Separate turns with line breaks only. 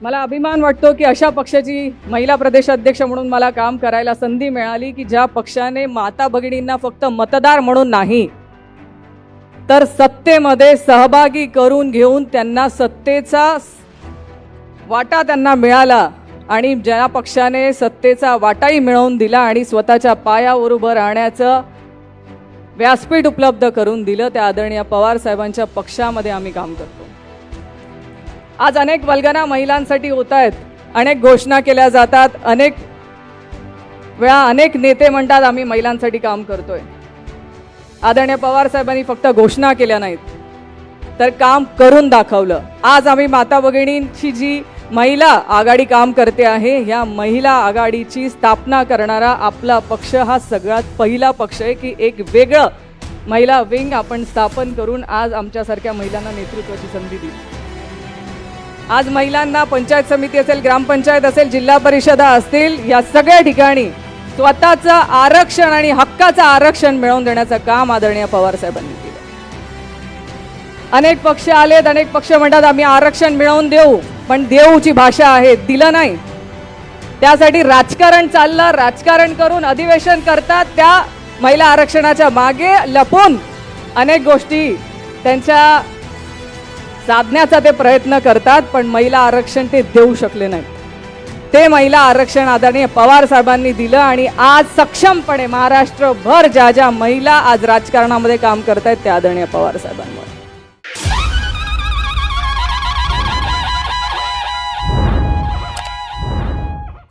मला अभिमान वाटतो की अशा पक्षाची महिला प्रदेशाध्यक्ष म्हणून मला काम करायला संधी मिळाली की ज्या पक्षाने माता भगिनींना फक्त मतदार म्हणून नाही तर सत्तेमध्ये सहभागी करून घेऊन त्यांना सत्तेचा वाटा त्यांना मिळाला आणि ज्या पक्षाने सत्तेचा वाटाही मिळवून दिला आणि स्वतःच्या पायावर उभं राहण्याचं व्यासपीठ उपलब्ध करून दिलं त्या आदरणीय पवार साहेबांच्या पक्षामध्ये आम्ही काम करतो। आज अनेक वल्गना महिलांसाठी होत आहेत, अनेक घोषणा केल्या जातात, अनेक वेळा अनेक नेते म्हणतात आम्ही महिलांसाठी काम करतोय। आदरणीय पवार साहेबांनी फक्त घोषणा केल्या नाहीत तर काम करून दाखवलं। आज आम्ही माता भगिनींची जी महिला आघाडी काम करते आहे, ह्या महिला आघाडीची स्थापना करणारा आपला पक्ष हा सगळ्यात पहिला पक्ष आहे की एक वेगळं महिला विंग आपण स्थापन करून आज आमच्यासारख्या महिलांना नेतृत्वाची संधी दिली। आज महिलांना पंचायत समिती असेल, ग्रामपंचायत असेल, जिल्हा परिषदा असतील, या सगळ्या ठिकाणी स्वतःचं आरक्षण आणि हक्काचं आरक्षण मिळवून देण्याचं काम आदरणीय पवार साहेबांनी केलं। अनेक पक्ष आलेत, अनेक पक्ष म्हणतात आम्ही आरक्षण मिळवून देऊ, पण देऊची भाषा आहे, दिलं नाही। त्यासाठी राजकारण चाललं, राजकारण करून अधिवेशन करतात, त्या महिला आरक्षणाच्या मागे लपून अनेक गोष्टी त्यांच्या साधण्याचा ते प्रयत्न करतात, पण महिला आरक्षण ते देऊ शकले नाही। ते महिला आरक्षण आदरणीय पवार साहेबांनी दिलं आणि आज सक्षमपणे महाराष्ट्रभर ज्या ज्या महिला आज राजकारणामध्ये काम करतायत त्या आदरणीय पवार साहेबांनी